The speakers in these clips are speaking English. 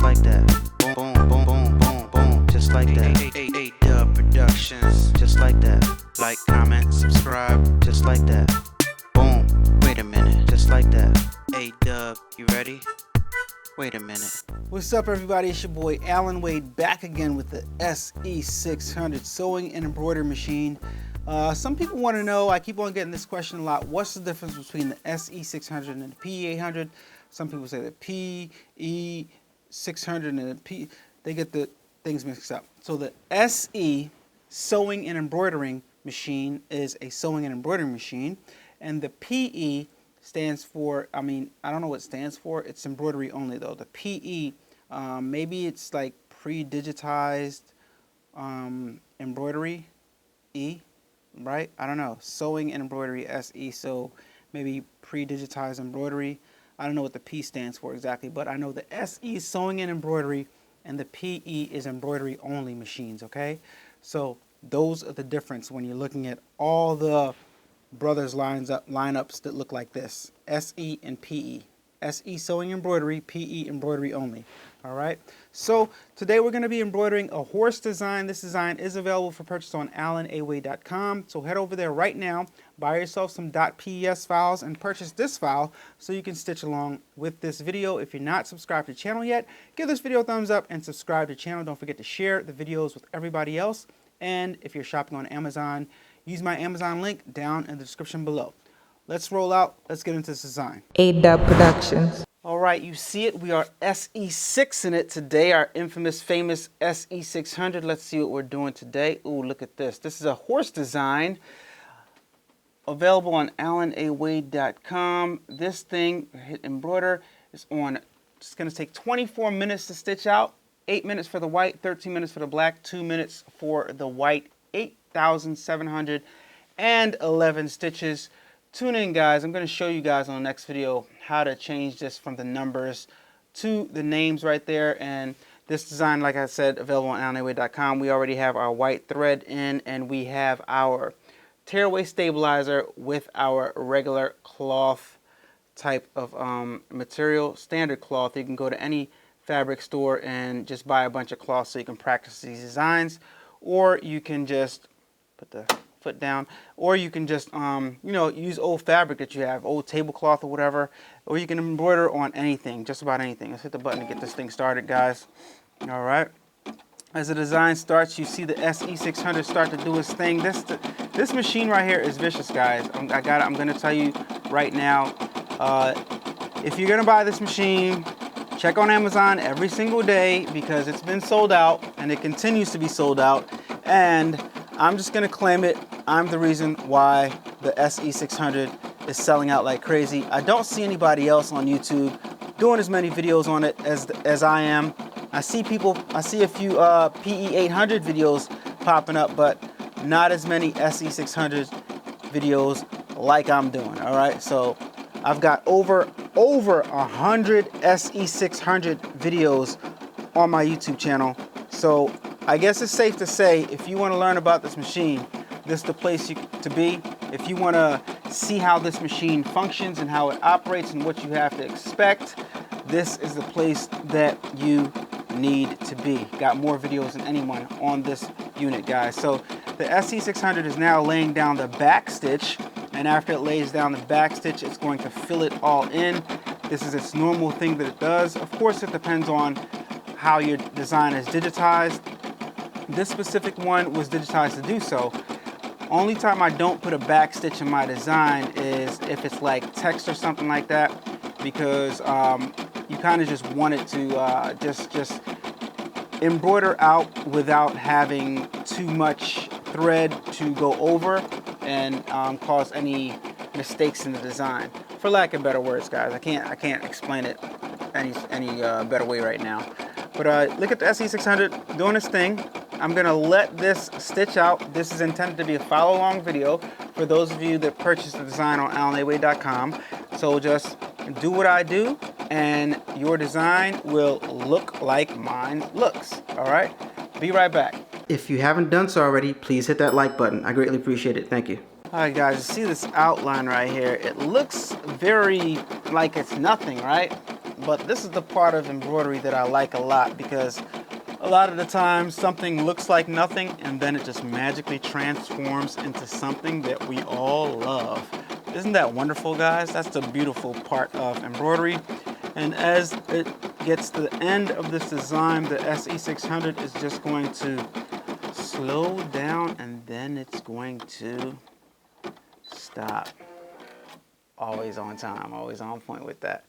like that. Boom, boom, boom, boom, boom, boom, just like that. A-Dubb Productions, just like that. Like, comment, subscribe, just like that. Boom, wait a minute, just like that. A-Dubb, you ready? Wait a minute. What's up, everybody? It's your boy Allan Wade, back again with the SE600 sewing and embroidery machine. Some people want to know, I keep on getting this question a lot, what's the difference between the SE600 and the PE800? Some people say the PE600 and the P, they get the things mixed up. So the SE sewing and embroidering machine is a sewing and embroidering machine, and the PE stands for, I don't know what it stands for. It's embroidery only though. The PE, maybe it's like pre-digitized embroidery E, right? I don't know. Sewing and embroidery SE, so maybe pre-digitized embroidery. I don't know what the P stands for exactly, but I know the SE is sewing and embroidery and the PE is embroidery only machines, okay? So those are the difference when you're looking at all the brothers lineups that look like this: SE and PE. SE sewing embroidery, PE embroidery only. All right, so today we're going to be embroidering a horse design. This design is available for purchase on allanawade.com, so head over there right now, buy yourself some .pes files and purchase this file so you can stitch along with this video. If you're not subscribed to the channel yet, give this video a thumbs up and subscribe to the channel. Don't forget to share the videos with everybody else, and if you're shopping on Amazon, use my Amazon link down in the description below. Let's roll out. Let's get into this design. A-Dubb Productions. All right, you see it. We are SE6 in it today, our infamous, famous SE600. Let's see what we're doing today. Ooh, look at this. This is a horse design available on allanawade.com. This thing, hit embroider, is on, it's going to take 24 minutes to stitch out. 8 minutes for the white, 13 minutes for the black, 2 minutes for the white, 8,711 stitches. Tune in, guys. I'm going to show you guys on the next video how to change this from the numbers to the names right there. And this design, like I said, available on allanawade.com. We already have our white thread in, and we have our tearaway stabilizer with our regular cloth type of material, standard cloth. You can go to any fabric store and just buy a bunch of cloth so you can practice these designs, or you can just put the foot down, or you can just use old fabric that you have, old tablecloth or whatever, or you can embroider on anything, just about anything. Let's hit the button to get this thing started, guys. All right, as the design starts, you see the SE600 start to do its thing. This machine right here is vicious, guys. I'm gonna tell you right now, if you're gonna buy this machine, check on Amazon every single day, because it's been sold out and it continues to be sold out, and I'm just gonna claim it. I'm the reason why the SE600 is selling out like crazy. I don't see anybody else on YouTube doing as many videos on it as I am. I see a few PE800 videos popping up, but not as many SE600 videos like I'm doing. All right, so I've got over 100 SE600 videos on my YouTube channel. So I guess it's safe to say, if you want to learn about this machine, this is the place to be. If you want to see how this machine functions and how it operates and what you have to expect, this is the place that you need to be. Got more videos than anyone on this unit, guys. So the SE600 is now laying down the back stitch, and after it lays down the back stitch, it's going to fill it all in. This is its normal thing that it does. Of course, it depends on how your design is digitized. This specific one was digitized to do so. Only time I don't put a back stitch in my design is if it's like text or something like that, because you kind of just want it to just embroider out without having too much thread to go over and cause any mistakes in the design. For lack of better words, guys, I can't explain it any better way right now. But look at the SE600 doing its thing. I'm gonna let this stitch out. This is intended to be a follow-along video for those of you that purchased the design on allanawade.com. So just do what I do, and your design will look like mine looks. All right, be right back. If you haven't done so already, please hit that like button. I greatly appreciate it. Thank you. All right, guys, see this outline right here? It looks very like it's nothing, right? But this is the part of embroidery that I like a lot, because a lot of the time something looks like nothing and then it just magically transforms into something that we all love. Isn't that wonderful, guys? That's the beautiful part of embroidery. And as it gets to the end of this design, the SE600 is just going to slow down and then it's going to stop. Always on time, always on point with that.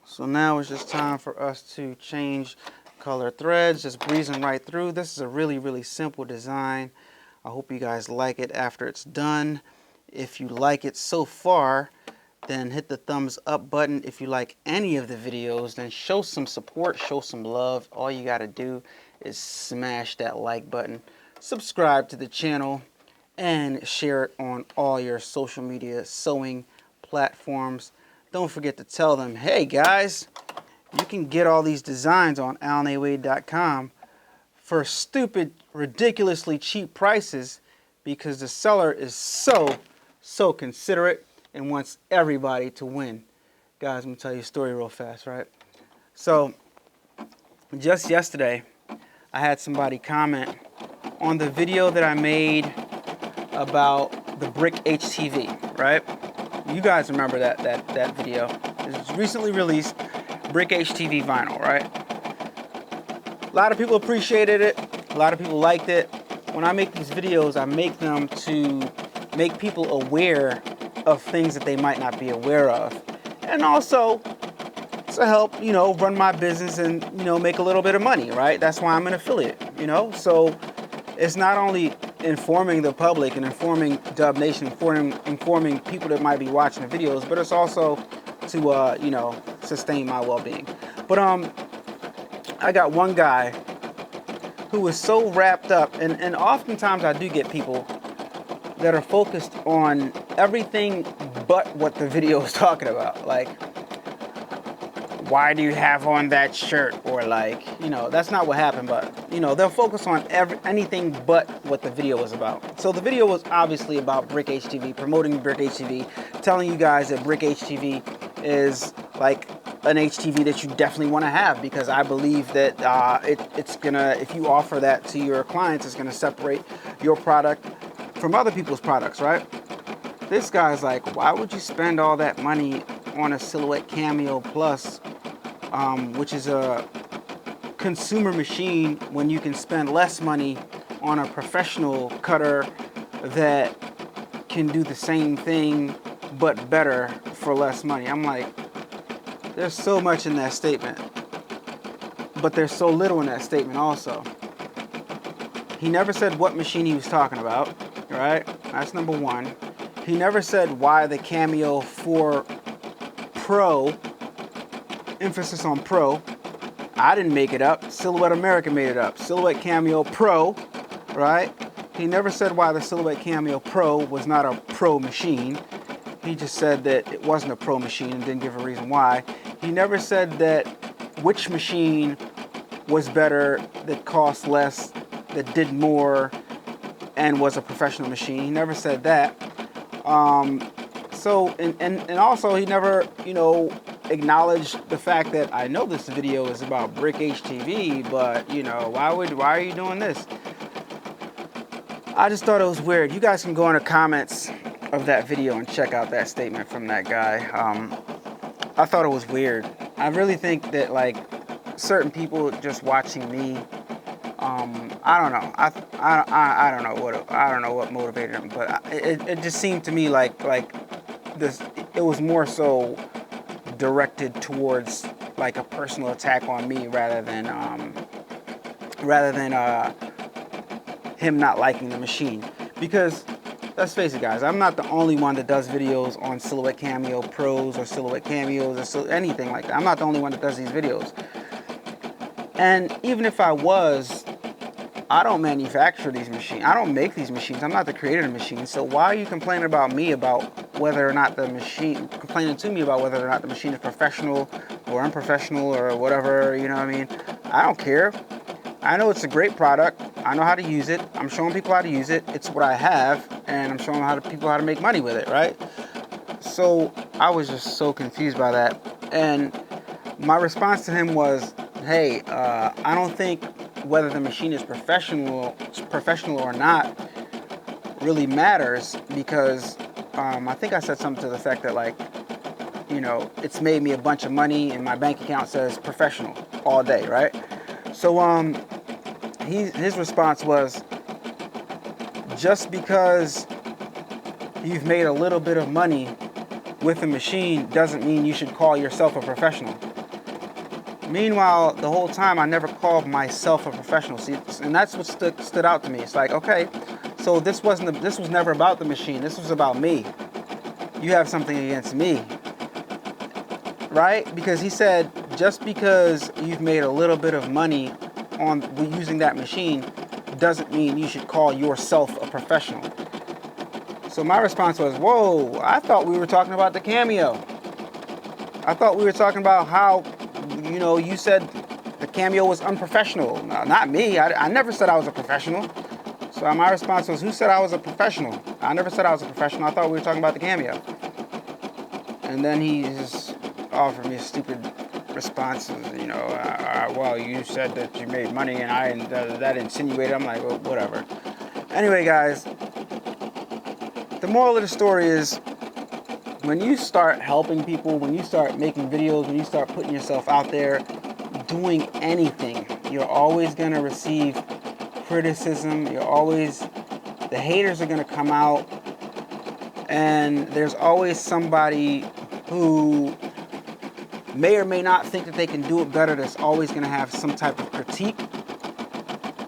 So now it's just time for us to change color threads, just breezing right through. This is a really, really simple design. I hope you guys like it after it's done. If you like it so far, then hit the thumbs up button. If you like any of the videos, then show some support, show some love. All you gotta do is smash that like button, subscribe to the channel, and share it on all your social media sewing platforms. Don't forget to tell them, hey guys, you can get all these designs on allanawade.com for stupid, ridiculously cheap prices, because the seller is so considerate and wants everybody to win. Guys, I'm gonna tell you a story real fast, right? So, just yesterday, I had somebody comment on the video that I made about the brick HTV, right? You guys remember that video. It was recently released, brick HTV vinyl, right? A lot of people appreciated it. A lot of people liked it. When I make these videos, I make them to make people aware of things that they might not be aware of. And also to help, you know, run my business and, you know, make a little bit of money, right? That's why I'm an affiliate, you know? So it's not only informing the public and informing Dubb Nation, informing people that might be watching the videos, but it's also to, you know, sustain my well-being. But I got one guy who was so wrapped up, and oftentimes I do get people that are focused on everything but what the video is talking about. Like, why do you have on that shirt? Or like, you know, that's not what happened, but, you know, they'll focus on anything but what the video was about. So the video was obviously about brick HTV, promoting brick HTV, telling you guys that brick HTV is like an HTV that you definitely want to have, because I believe that it's gonna, if you offer that to your clients, it's gonna separate your product from other people's products, right? This guy's like, why would you spend all that money on a Silhouette Cameo Plus, which is a consumer machine, when you can spend less money on a professional cutter that can do the same thing but better for less money? I'm like, there's so much in that statement, but there's so little in that statement also. He never said what machine he was talking about, right? That's number one. He never said why the Cameo 4 Pro, emphasis on Pro. I didn't make it up. Silhouette America made it up. Silhouette Cameo Pro, right? He never said why the Silhouette Cameo Pro was not a pro machine. He just said that it wasn't a pro machine and didn't give a reason why. He never said that which machine was better, that cost less, that did more, and was a professional machine. He never said that. So, and also he never, you know, acknowledged the fact that I know this video is about brick HTV, but, you know, why are you doing this? I just thought it was weird. You guys can go in the comments of that video and check out that statement from that guy. I thought it was weird. I really think that, like, certain people just watching me, I don't know. I don't know what motivated them, but it just seemed to me like this. It was more so directed towards like a personal attack on me rather than him not liking the machine. Because let's face it, guys, I'm not the only one that does videos on Silhouette Cameo Pros or Silhouette Cameos or anything like that. I'm not the only one that does these videos. And even if I was, I don't manufacture these machines. I don't make these machines. I'm not the creator of the machine. So why are you complaining about me about whether or not the machine, complaining to me about whether or not the machine is professional or unprofessional or whatever, you know what I mean? I don't care. I know it's a great product. I know how to use it. I'm showing people how to use it. It's what I have, and I'm showing people how to make money with it, right? So I was just so confused by that. And My response to him was, hey, I don't think whether the machine is professional or not really matters, because I think I said something to the effect that, like, you know, it's made me a bunch of money and my bank account says professional all day, right? So his response was, just because you've made a little bit of money with a machine doesn't mean you should call yourself a professional. Meanwhile, the whole time I never called myself a professional. See, and that's what stood out to me. It's like, okay, so this was never about the machine. This was about me. You have something against me, right? Because he said, just because you've made a little bit of money on using that machine doesn't mean you should call yourself a professional. So my response was, whoa, I thought we were talking about the Cameo. I thought we were talking about how, you know, you said the Cameo was unprofessional. No, not me. I never said I was a professional. So my response was, who said I was a professional? I never said I was a professional. I thought we were talking about the Cameo. And then he just offered me a stupid response. You know, well, you said that you made money and that insinuated. I'm like, well, whatever. Anyway, guys, the moral of the story is, when you start helping people, when you start making videos, when you start putting yourself out there, doing anything, you're always going to receive criticism. The haters are going to come out, and there's always somebody who may or may not think that they can do it better, that's always going to have some type of critique,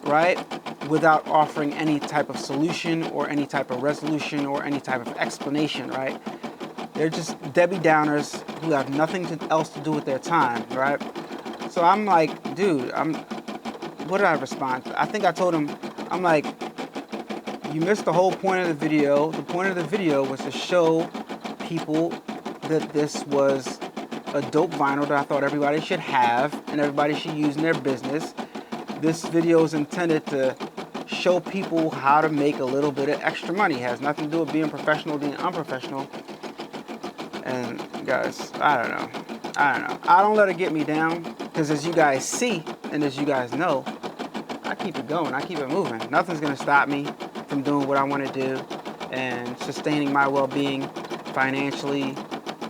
right? Without offering any type of solution or any type of resolution or any type of explanation, right? They're just Debbie Downers who have nothing else to do with their time, right? So I'm like, dude, what did I respond? I think I told him, I'm like, you missed the whole point of the video. The point of the video was to show people that this was a dope vinyl that I thought everybody should have and everybody should use in their business. This video is intended to show people how to make a little bit of extra money. It has nothing to do with being professional, being unprofessional. And guys, I don't know. I don't let it get me down, because as you guys see and as you guys know, I keep it going. I keep it moving. Nothing's going to stop me from doing what I want to do and sustaining my well-being financially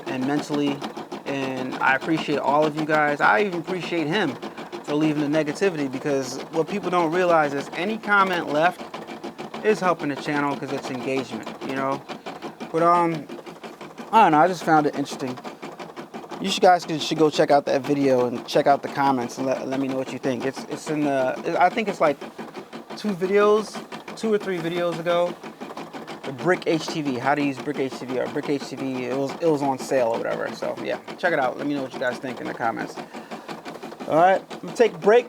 and mentally. And I appreciate all of you guys. I even appreciate him for leaving the negativity, because what people don't realize is any comment left is helping the channel, because it's engagement, you know. But I don't know, I just found it interesting. You guys should go check out that video and check out the comments and let me know what you think. It's in the, I think it's like 2 or 3 videos ago. The Brick HTV, how to use Brick HTV, or Brick HTV, it was on sale or whatever. So yeah, check it out. Let me know what you guys think in the comments. All right, I'm gonna take a break.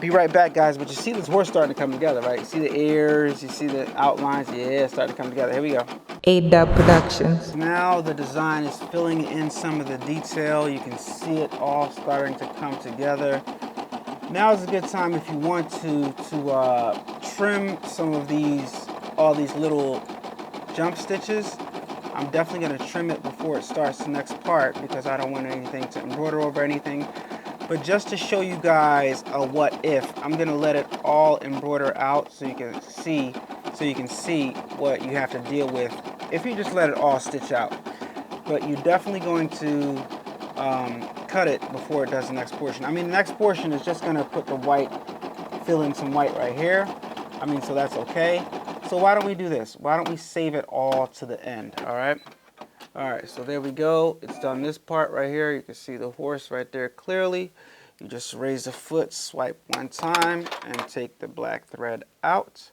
Be right back, guys. But you see this horse starting to come together, right? You see the ears, you see the outlines. Yeah, it's starting to come together. Here we go. A-Dubb Productions. Now the design is filling in some of the detail. You can see it all starting to come together. Now is a good time, if you want to trim some of all these little jump stitches. I'm definitely going to trim it before it starts the next part, because I don't want anything to embroider over anything. But just to show you guys a what if, I'm going to let it all embroider out so you can see what you have to deal with if you just let it all stitch out. But you're definitely going to cut it before it does the next portion. I mean, the next portion is just going to put the white, fill in some white right here. I mean, so that's okay. So why don't we do this? Why don't we save it all to the end, all right? All right, so there we go. It's done this part right here. You can see the horse right there clearly. You just raise the foot, swipe one time, and take the black thread out.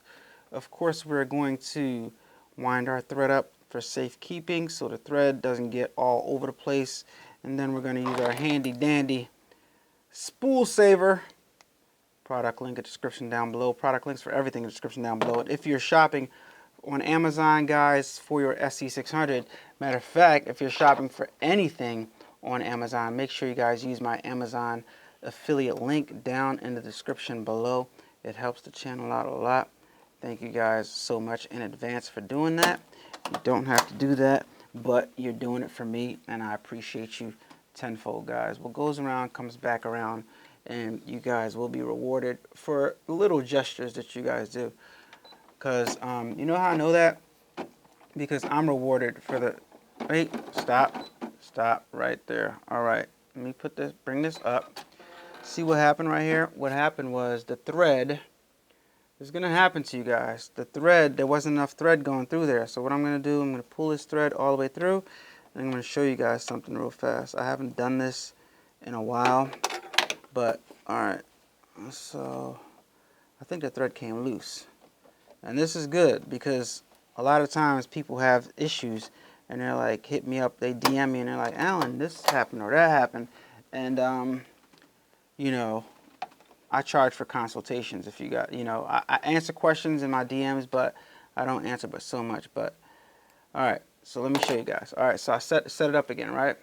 Of course, we're going to wind our thread up for safekeeping so the thread doesn't get all over the place. And then we're going to use our handy dandy spool saver. Product link in the description down below. Product links for everything in the description down below. If you're shopping on Amazon, guys, for your SE600, matter of fact, if you're shopping for anything on Amazon, make sure you guys use my Amazon affiliate link down in the description below. It helps the channel out a lot. Thank you guys so much in advance for doing that. You don't have to do that, but you're doing it for me, and I appreciate you tenfold, guys. What goes around comes back around, and you guys will be rewarded for little gestures that you guys do. Because you know how I know that? Because I'm rewarded for the... Wait, stop right there. All right, let me bring this up. See what happened right here? What happened was the thread is going to happen to you guys. The thread, there wasn't enough thread going through there. So what I'm going to do, I'm going to pull this thread all the way through, and I'm going to show you guys something real fast. I haven't done this in a while, but all right. So I think the thread came loose. And this is good because a lot of times people have issues and they're like, hit me up, they DM me and they're like, Allan, this happened or that happened. And, you know, I charge for consultations if you got, you know, I answer questions in my DMs, but I don't answer but so much. But, all right, so let me show you guys. All right, so I set it up again, right?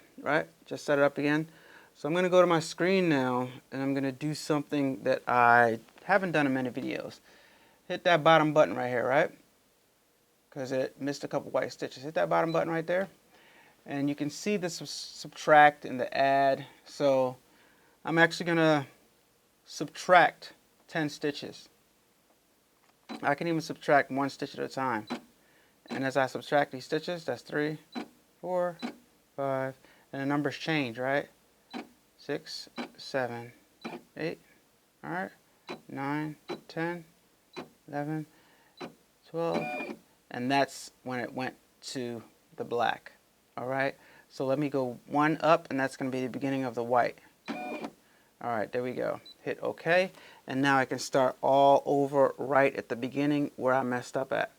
Just set it up again. So I'm going to go to my screen now, and I'm going to do something that I haven't done in many videos. Hit that bottom button right here, right? Because it missed a couple white stitches. Hit that bottom button right there. And you can see the subtract and the add. So I'm actually going to subtract 10 stitches. I can even subtract 1 stitch at a time. And as I subtract these stitches, that's 3, 4, 5, and the numbers change, right? 6, 7, 8, all right, 9, 10, 11, 12, and that's when it went to the black, all right? So let me go 1 up, and that's going to be the beginning of the white. All right, there we go. Hit OK, and now I can start all over right at the beginning where I messed up at.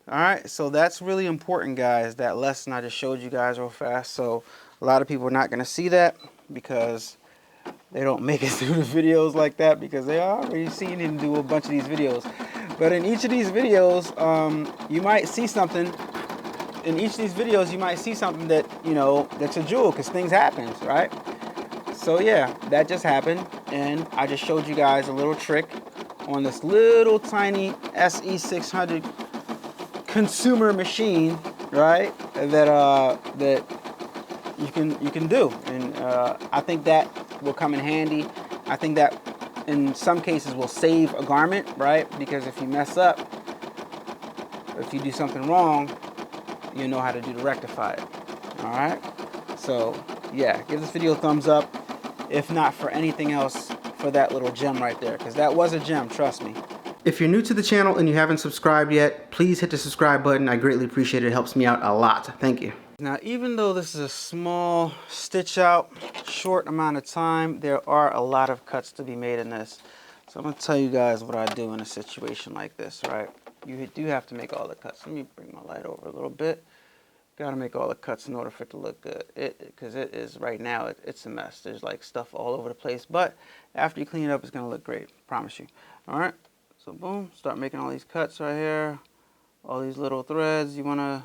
All right, so that's really important, guys, that lesson I just showed you guys real fast. So a lot of people are not going to see that because they don't make it through the videos like that because they are already seen and do a bunch of these videos. But in each of these videos, you might see something. In each of these videos, you might see something that, you know, that's a jewel because things happen, right? So yeah, that just happened, and I just showed you guys a little trick on this little tiny SE600 consumer machine, right? That you can do, and I think that will come in handy. I think that in some cases will save a garment, right? Because if you mess up, if you do something wrong, you know how to do to rectify it. All right. So yeah, give this video a thumbs up. If not for anything else, for that little gem right there, because that was a gem, trust me. If you're new to the channel and you haven't subscribed yet, please hit the subscribe button. I greatly appreciate it. It helps me out a lot. Thank you. Now, even though this is a small stitch out, short amount of time, there are a lot of cuts to be made in this. So I'm going to tell you guys what I do in a situation like this, right? You do have to make all the cuts. Let me bring my light over a little bit. Got to make all the cuts in order for it to look good. Because it is, right now, it's a mess. There's like stuff all over the place. But after you clean it up, it's going to look great. Promise you. All right. So boom. Start making all these cuts right here. All these little threads. You want to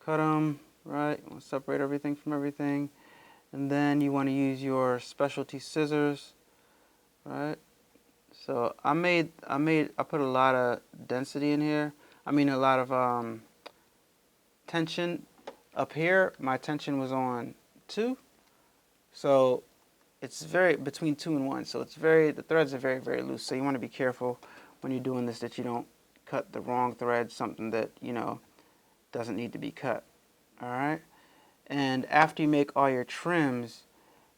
cut them, right? You want to separate everything from everything. And then you want to use your specialty scissors, right? So I put a lot of density in here. I mean, a lot of tension up here. My tension was on 2, so it's between 2 and 1. So the threads are very, very loose. So you want to be careful when you're doing this that you don't cut the wrong thread, something that, you know, doesn't need to be cut. All right. And after you make all your trims,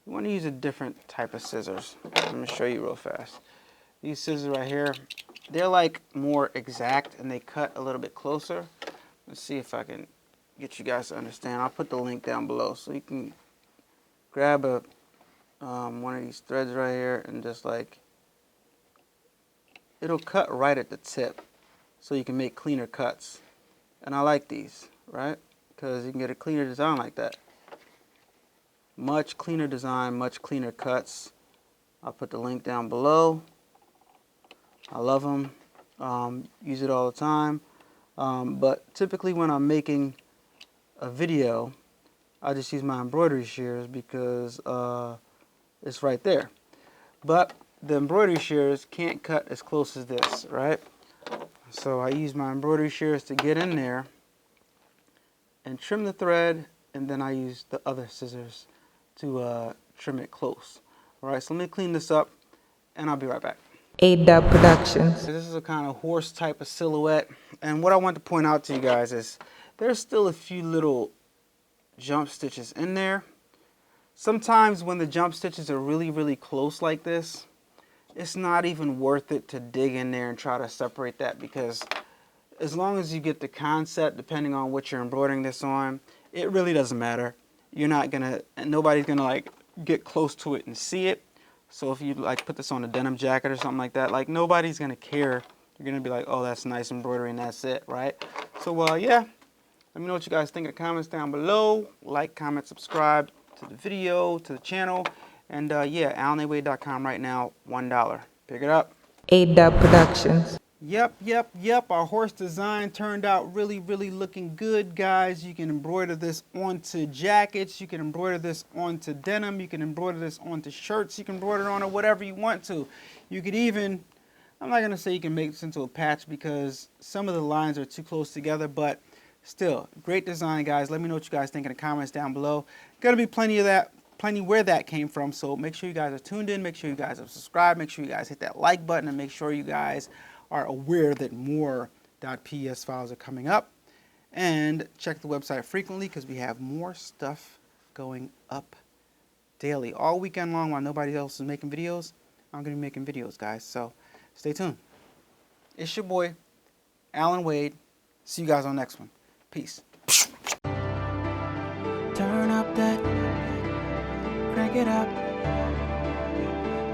you want to use a different type of scissors. I'm going to show you real fast. These scissors right here, they're like more exact and they cut a little bit closer. Let's see if I can get you guys to understand. I'll put the link down below so you can grab one of these threads right here and just like, it'll cut right at the tip so you can make cleaner cuts. And I like these, right? Because you can get a cleaner design like that. Much cleaner design, much cleaner cuts. I'll put the link down below. I love them. Use it all the time. But typically when I'm making a video, I just use my embroidery shears because it's right there. But the embroidery shears can't cut as close as this, right? So I use my embroidery shears to get in there and trim the thread, and then I use the other scissors to trim it close. All right, so let me clean this up and I'll be right back. A-Dubb Productions. This is a kind of horse type of silhouette, and what I want to point out to you guys is there's still a few little jump stitches in there. Sometimes when the jump stitches are really close like this, it's not even worth it to dig in there and try to separate that, because as long as you get the concept, depending on what you're embroidering this on, it really doesn't matter. You're not gonna, and nobody's gonna like get close to it and see it. So if you like put this on a denim jacket or something like that, like nobody's gonna care. You're gonna be like, oh, that's nice embroidery and that's it, right? So yeah, let me know what you guys think in the comments down below. Like, comment, subscribe to the video, to the channel. And yeah, AllanAWade.com right now, $1. Pick it up. A-Dubb Productions. Yep. Our horse design turned out really looking good, guys. You can embroider this onto jackets. You can embroider this onto denim. You can embroider this onto shirts. You can embroider it onto whatever you want to. You could even, I'm not going to say you can make this into a patch because some of the lines are too close together, but still, great design, guys. Let me know what you guys think in the comments down below. Going to be plenty of that. Plenty where that came from, so make sure you guys are tuned in, make sure you guys are subscribed, make sure you guys hit that like button, and make sure you guys are aware that more .ps files are coming up. And check the website frequently because we have more stuff going up daily. All weekend long while nobody else is making videos, I'm going to be making videos, guys, so stay tuned. It's your boy, Allan Wade. See you guys on the next one. Peace. Turn up that, crank it up.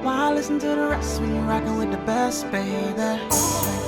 Why listen to the rest when you're rocking with the best, baby?